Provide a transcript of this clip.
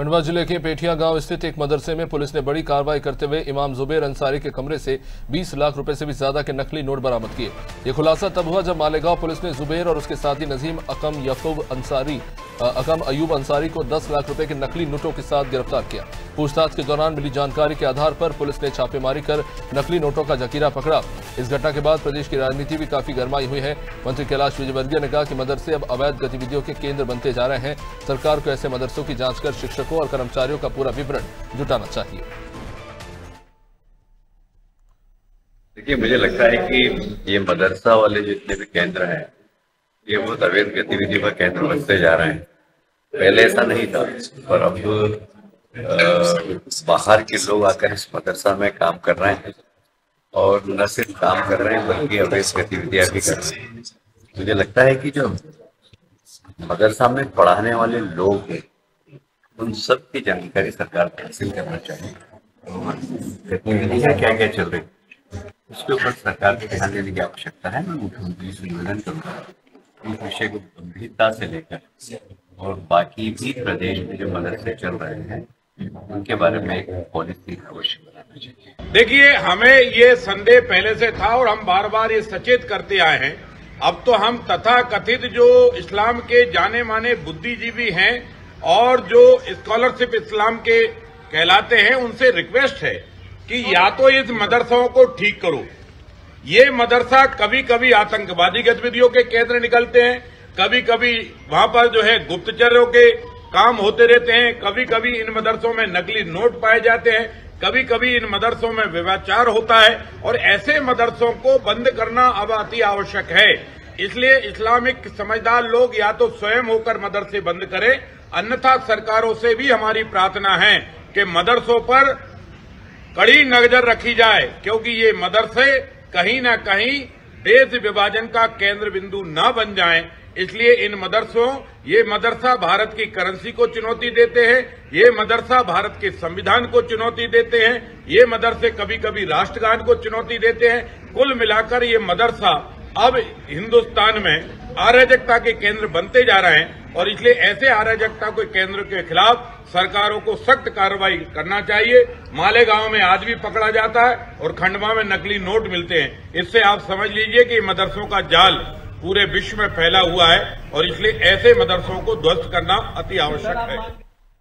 खंडवा जिले के पेठिया गांव स्थित एक मदरसे में पुलिस ने बड़ी कार्रवाई करते हुए इमाम जुबैर अंसारी के कमरे से 20 लाख रुपए से भी ज्यादा के नकली नोट बरामद किए। ये खुलासा तब हुआ जब मालेगांव पुलिस ने जुबैर और उसके साथी नजीम अकम अयूब अंसारी को 10 लाख रुपए के नकली नोटों के साथ गिरफ्तार किया। पूछताछ के दौरान मिली जानकारी के आधार पर पुलिस ने छापेमारी कर नकली नोटों का जखीरा पकड़ा। इस घटना के बाद प्रदेश की राजनीति भी काफी गर्माई हुई है। मंत्री कैलाश विजयवर्गीय ने कहा कि मदरसे अब अवैध गतिविधियों के केंद्र बनते जा रहे हैं। सरकार को ऐसे मदरसों की जांच कर शिक्षकों और कर्मचारियों का पूरा विवरण जुटाना चाहिए। देखिए, मुझे लगता है कि ये मदरसा वाले जितने भी केंद्र हैं ये बहुत अवैध गतिविधियों का केंद्र बनते जा रहे हैं। पहले ऐसा नहीं था, पर अब बाहर के लोग आकर इस मदरसा में काम कर रहे हैं और न सिर्फ काम कर रहे हैं बल्कि अवैध गतिविधियां भी कर रहे हैं। मुझे लगता है कि जो मदरसा में पढ़ाने वाले लोग हैं उन सब की जानकारी सरकार को हासिल करना चाहिए। गतिविधियां क्या क्या चल रही उसके ऊपर सरकार को ध्यान देने की आवश्यकता है। मैं मुख्यमंत्री से निवेदन करूंगा इस विषय को गंभीरता से लेकर और बाकी भी प्रदेश में जो मदरसे चल रहे हैं उनके बारे में एक पॉलिसी अवश्य बनाना चाहिए। देखिए, हमें ये संदेह पहले से था और हम बार बार ये सचेत करते आए हैं। अब तो हम तथाकथित जो इस्लाम के जाने माने बुद्धिजीवी हैं और जो स्कॉलरशिप इस्लाम के कहलाते हैं उनसे रिक्वेस्ट है कि या तो इस मदरसाओं को ठीक करो। ये मदरसा कभी कभी आतंकवादी गतिविधियों के केंद्र निकलते हैं, कभी कभी वहां पर जो है गुप्तचरों के काम होते रहते हैं, कभी कभी इन मदरसों में नकली नोट पाए जाते हैं, कभी कभी इन मदरसों में व्यभिचार होता है और ऐसे मदरसों को बंद करना अब अति आवश्यक है। इसलिए इस्लामिक समझदार लोग या तो स्वयं होकर मदरसे बंद करें, अन्यथा सरकारों से भी हमारी प्रार्थना है कि मदरसों पर कड़ी नजर रखी जाए, क्योंकि ये मदरसे कहीं न कहीं देश विभाजन का केंद्र बिंदु न बन जाएं। इसलिए इन मदरसों ये मदरसा भारत की करेंसी को चुनौती देते हैं, ये मदरसा भारत के संविधान को चुनौती देते हैं, ये मदरसे कभी कभी राष्ट्रगान को चुनौती देते हैं। कुल मिलाकर ये मदरसा अब हिंदुस्तान में अराजकता के केंद्र बनते जा रहे हैं और इसलिए ऐसे अराजकता के केंद्र के खिलाफ सरकारों को सख्त कार्रवाई करना चाहिए। मालेगांव में आज भी पकड़ा जाता है और खंडवा में नकली नोट मिलते हैं। इससे आप समझ लीजिए कि मदरसों का जाल पूरे विश्व में फैला हुआ है और इसलिए ऐसे मदरसों को ध्वस्त करना अति आवश्यक है।